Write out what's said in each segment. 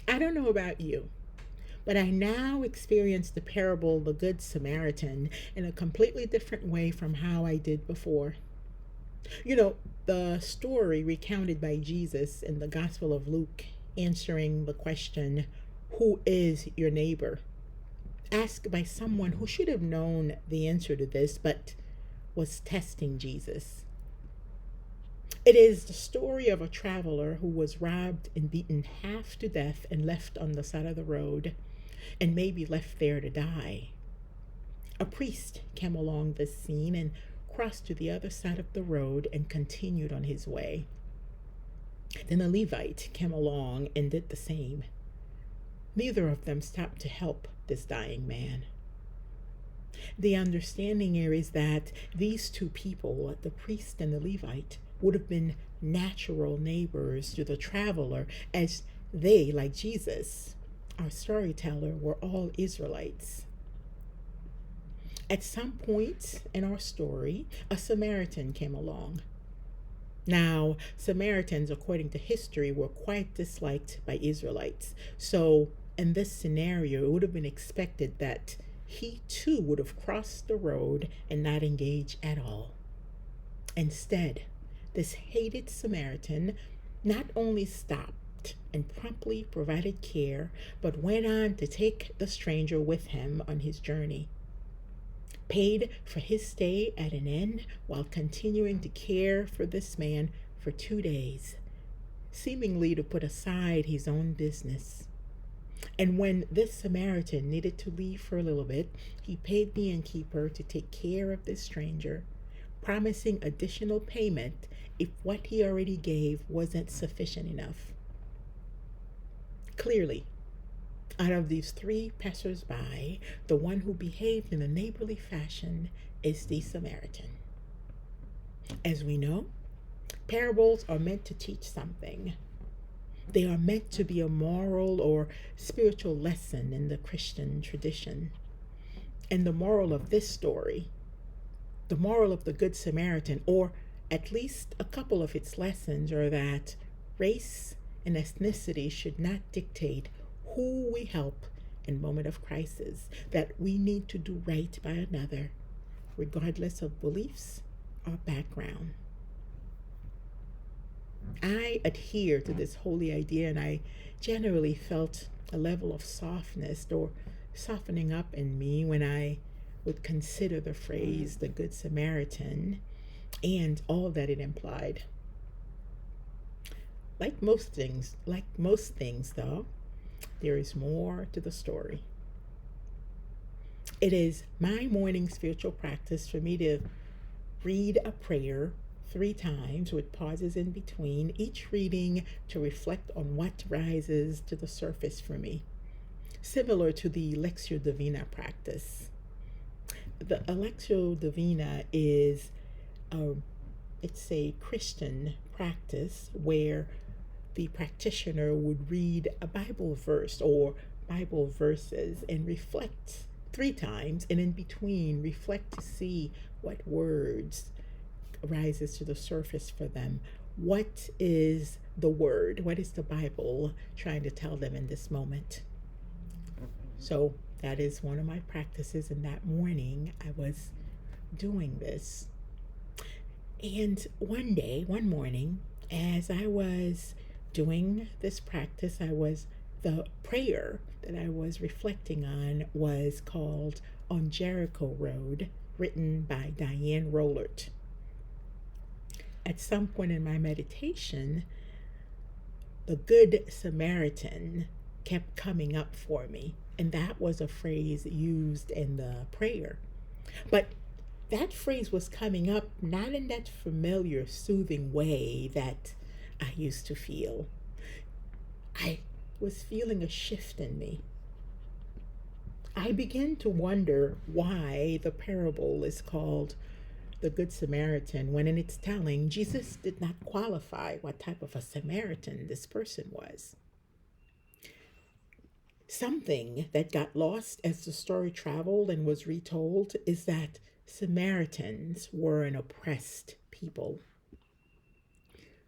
I don't know about you, but I now experience the parable of the Good Samaritan in a completely different way from how I did before. You know, the story recounted by Jesus in the Gospel of Luke, answering the question, "Who is your neighbor?" asked by someone who should have known the answer to this, but was testing Jesus. It is the story of a traveler who was robbed and beaten half to death and left on the side of the road, and maybe left there to die. A priest came along this scene and crossed to the other side of the road and continued on his way. Then a Levite came along and did the same. Neither of them stopped to help this dying man. The understanding here is that these two people, the priest and the Levite, would have been natural neighbors to the traveler, as they, like Jesus, our storyteller, were all Israelites. At some point in our story, a Samaritan came along. Now, Samaritans, according to history, were quite disliked by Israelites. So, in this scenario, it would have been expected that he too would have crossed the road and not engage at all. Instead, this hated Samaritan not only stopped and promptly provided care, but went on to take the stranger with him on his journey, paid for his stay at an inn while continuing to care for this man for 2 days, seemingly to put aside his own business. And when this Samaritan needed to leave for a little bit, he paid the innkeeper to take care of this stranger, promising additional payment if what he already gave wasn't sufficient enough. Clearly, out of these three passers-by, the one who behaved in a neighborly fashion is the Samaritan. As we know, parables are meant to teach something. They are meant to be a moral or spiritual lesson in the Christian tradition. And the moral of this story, the moral of the Good Samaritan, or at least a couple of its lessons, are that race and ethnicity should not dictate who we help in moment of crisis, that we need to do right by another, regardless of beliefs or background. I adhere to this holy idea, and I generally felt a level of softness or softening up in me when I would consider the phrase the Good Samaritan and all that it implied. Like most things though, there is more to the story. It is my morning spiritual practice for me to read a prayer 3 times with pauses in between each reading to reflect on what rises to the surface for me, similar to the Lectio Divina practice. The Lectio Divina is it's a Christian practice where the practitioner would read a Bible verse or Bible verses and reflect 3 times, and in between reflect to see what words rises to the surface for them. What is the word? What is the Bible trying to tell them in this moment? So that is one of my practices, and that morning I was doing this. And one morning, as I was doing this practice, the prayer that I was reflecting on was called On Jericho Road, written by Diane Rollert. At some point in my meditation, the Good Samaritan kept coming up for me, and that was a phrase used in the prayer. But that phrase was coming up not in that familiar, soothing way that I used to feel. I was feeling a shift in me. I began to wonder why the parable is called the Good Samaritan, when in its telling, Jesus did not qualify what type of a Samaritan this person was. Something that got lost as the story traveled and was retold is that Samaritans were an oppressed people.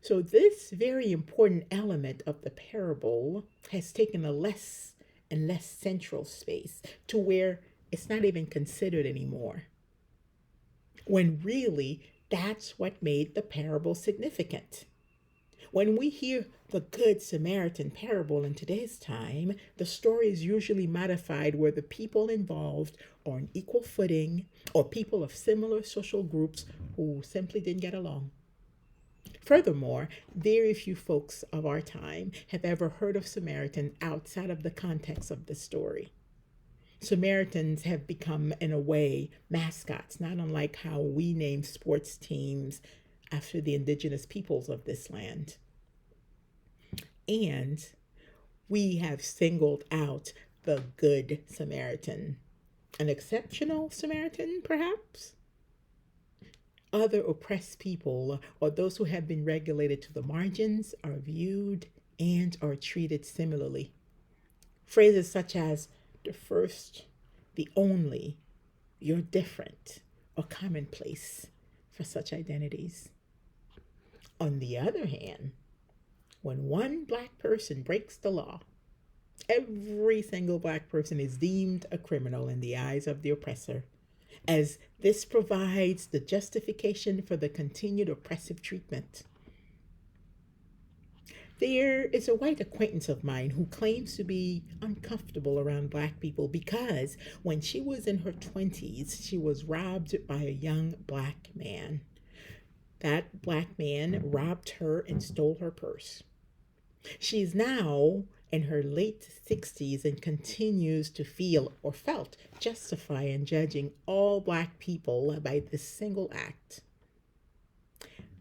So, this very important element of the parable has taken a less and less central space to where it's not even considered anymore, when really that's what made the parable significant. When we hear the Good Samaritan parable in today's time, the story is usually modified where the people involved are on equal footing or people of similar social groups who simply didn't get along. Furthermore, very few folks of our time have ever heard of Samaritan outside of the context of the story. Samaritans have become, in a way, mascots, not unlike how we name sports teams after the indigenous peoples of this land. And we have singled out the Good Samaritan, an exceptional Samaritan, perhaps? Other oppressed people or those who have been relegated to the margins are viewed and are treated similarly. Phrases such as the first, the only, you're different, are commonplace for such identities. On the other hand, when one black person breaks the law, every single black person is deemed a criminal in the eyes of the oppressor, as this provides the justification for the continued oppressive treatment. There is a white acquaintance of mine who claims to be uncomfortable around black people because when she was in her 20s, she was robbed by a young black man. That black man robbed her and stole her purse. She's now in her late 60s and continues to feel or felt justified in judging all black people by this single act.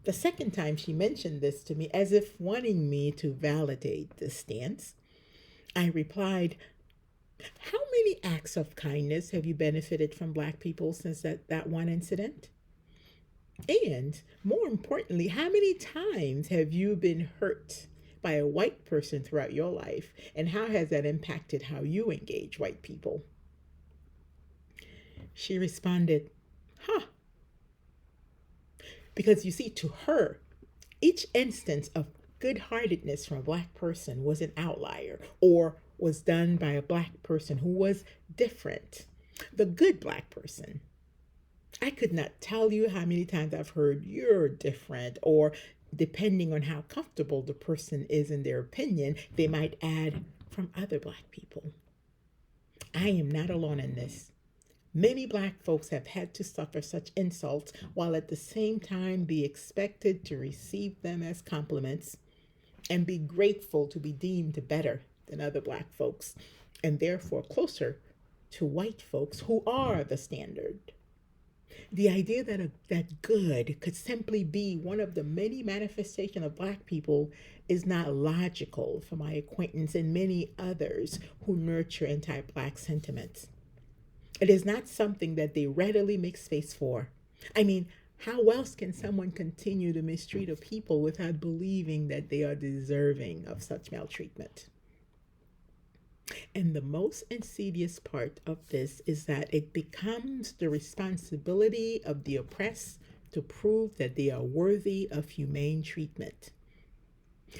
The second time she mentioned this to me, as if wanting me to validate this stance, I replied, "How many acts of kindness have you benefited from black people since that one incident? And more importantly, how many times have you been hurt by a white person throughout your life, and how has that impacted how you engage white people?" She responded, "Huh." Because you see, to her, each instance of good heartedness from a black person was an outlier or was done by a black person who was different. The good black person. I could not tell you how many times I've heard "you're different," or depending on how comfortable the person is in their opinion, they might add "from other black people." I am not alone in this. Many black folks have had to suffer such insults while at the same time be expected to receive them as compliments and be grateful to be deemed better than other black folks and therefore closer to white folks who are the standard. The idea that good could simply be one of the many manifestations of black people is not logical for my acquaintance and many others who nurture anti-black sentiments. It is not something that they readily make space for. I mean, how else can someone continue to mistreat a people without believing that they are deserving of such maltreatment? And the most insidious part of this is that it becomes the responsibility of the oppressed to prove that they are worthy of humane treatment.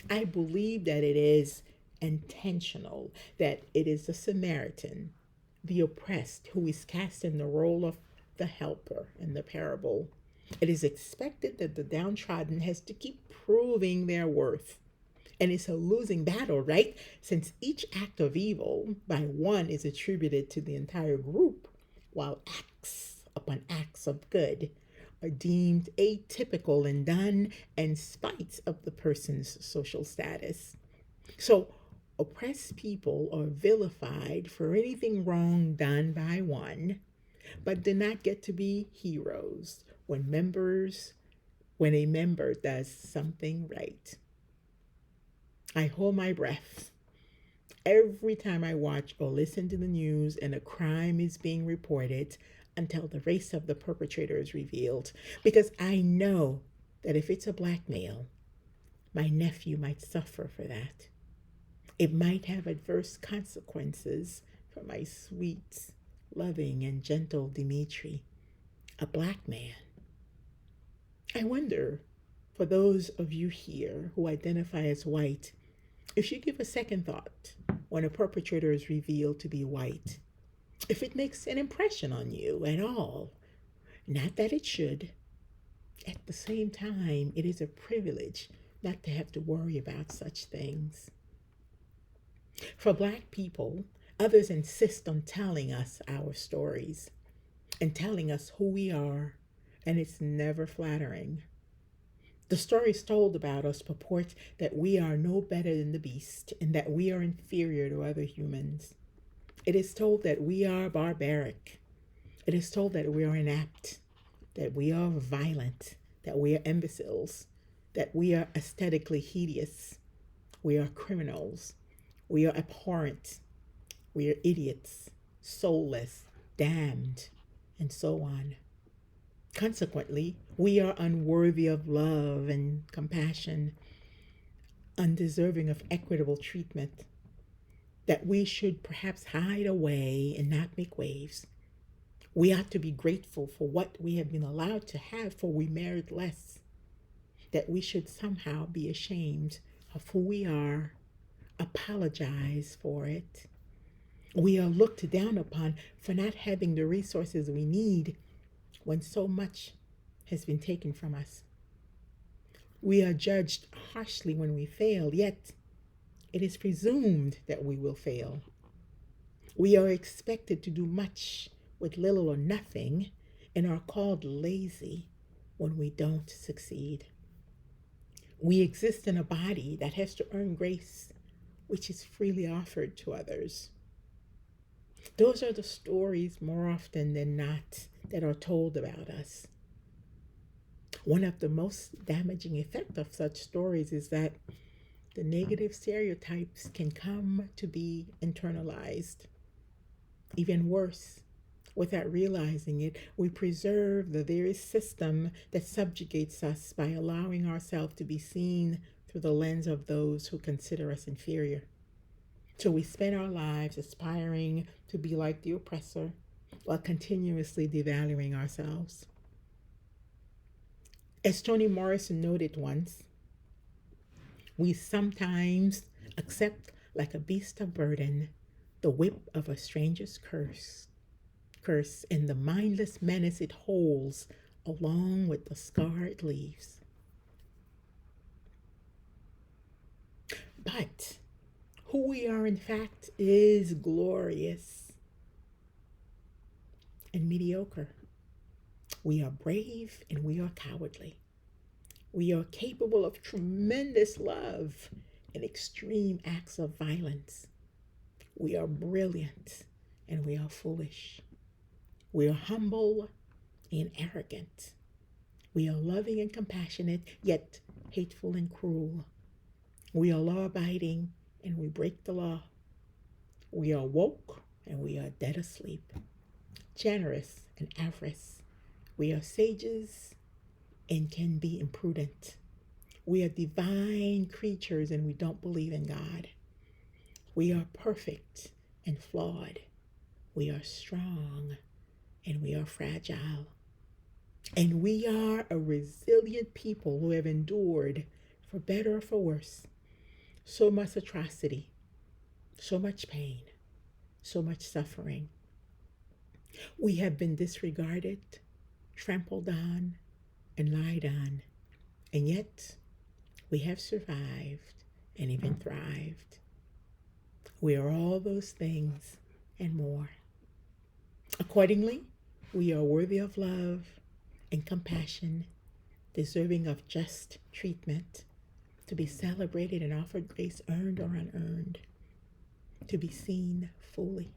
I believe that it is intentional, that it is the Samaritan, the oppressed, who is cast in the role of the helper in the parable. It is expected that the downtrodden has to keep proving their worth. And it's a losing battle, right? Since each act of evil by one is attributed to the entire group, while acts upon acts of good are deemed atypical and done in spite of the person's social status. So, oppressed people are vilified for anything wrong done by one, but do not get to be heroes when a member does something right. I hold my breath every time I watch or listen to the news and a crime is being reported until the race of the perpetrator is revealed, because I know that if it's a black male, my nephew might suffer for that. It might have adverse consequences for my sweet, loving, and gentle Dimitri, a black man. I wonder, For those of you here who identify as white, if you give a second thought when a perpetrator is revealed to be white, if it makes an impression on you at all, not that it should, at the same time, it is a privilege not to have to worry about such things. For Black people, others insist on telling us our stories and telling us who we are, and it's never flattering. The stories told about us purport that we are no better than the beast and that we are inferior to other humans. It is told that we are barbaric. It is told that we are inept, that we are violent, that we are imbeciles, that we are aesthetically hideous, we are criminals, we are abhorrent, we are idiots, soulless, damned, and so on. Consequently, we are unworthy of love and compassion, undeserving of equitable treatment, that we should perhaps hide away and not make waves. We ought to be grateful for what we have been allowed to have, for we merit less. That we should somehow be ashamed of who we are, apologize for it. We are looked down upon for not having the resources we need when so much has been taken from us. We are judged harshly when we fail, yet it is presumed that we will fail. We are expected to do much with little or nothing and are called lazy when we don't succeed. We exist in a body that has to earn grace, which is freely offered to others. Those are the stories more often than not that are told about us. One of the most damaging effects of such stories is that the negative stereotypes can come to be internalized. Even worse, without realizing it, we preserve the very system that subjugates us by allowing ourselves to be seen through the lens of those who consider us inferior. So we spend our lives aspiring to be like the oppressor while continuously devaluing ourselves. As Toni Morrison noted once, we sometimes accept like a beast of burden the whip of a stranger's curse and the mindless menace it holds along with the scar it leaves. But who we are in fact is glorious and mediocre. We are brave and we are cowardly. We are capable of tremendous love and extreme acts of violence. We are brilliant and we are foolish. We are humble and arrogant. We are loving and compassionate, yet hateful and cruel. We are law-abiding and we break the law. We are woke and we are dead asleep. Generous and avarice. We are sages and can be imprudent. We are divine creatures and we don't believe in God. We are perfect and flawed. We are strong and we are fragile. And we are a resilient people who have endured, for better or for worse, so much atrocity, so much pain, so much suffering. We have been disregarded, trampled on, and lied on, and yet we have survived and even thrived. We are all those things and more. Accordingly, we are worthy of love and compassion, deserving of just treatment, to be celebrated and offered grace earned or unearned, to be seen fully.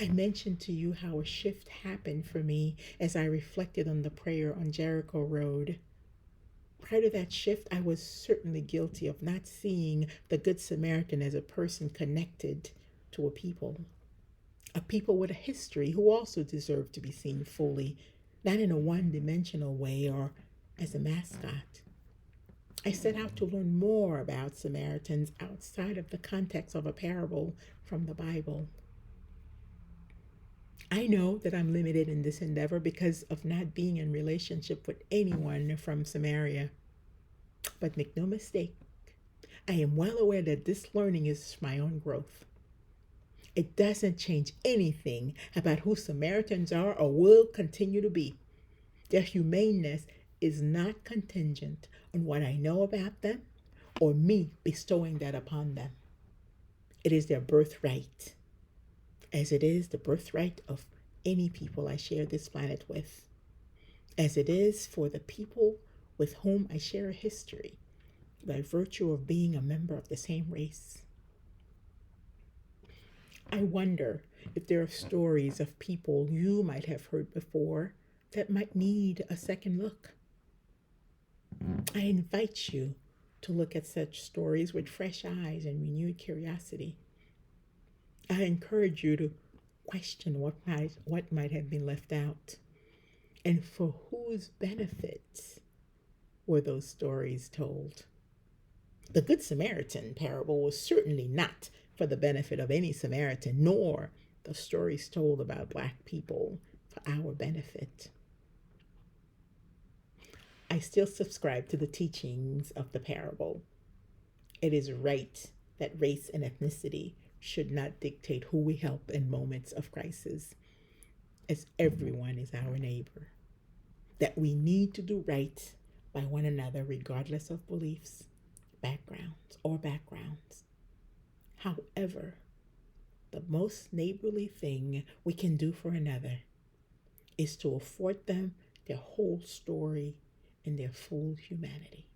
I mentioned to you how a shift happened for me as I reflected on the prayer on Jericho Road. Prior to that shift, I was certainly guilty of not seeing the Good Samaritan as a person connected to a people with a history who also deserved to be seen fully, not in a one-dimensional way or as a mascot. I set out to learn more about Samaritans outside of the context of a parable from the Bible. I know that I'm limited in this endeavor because of not being in relationship with anyone from Samaria. But make no mistake, I am well aware that this learning is my own growth. It doesn't change anything about who Samaritans are or will continue to be. Their humaneness is not contingent on what I know about them or me bestowing that upon them. It is their birthright, as it is the birthright of any people I share this planet with, as it is for the people with whom I share a history by virtue of being a member of the same race. I wonder if there are stories of people you might have heard before that might need a second look. I invite you to look at such stories with fresh eyes and renewed curiosity. I encourage you to question what might have been left out and for whose benefit were those stories told. The Good Samaritan parable was certainly not for the benefit of any Samaritan, nor the stories told about Black people for our benefit. I still subscribe to the teachings of the parable. It is right that race and ethnicity should not dictate who we help in moments of crisis, as everyone is our neighbor. That we need to do right by one another regardless of beliefs, backgrounds. However, the most neighborly thing we can do for another is to afford them their whole story and their full humanity.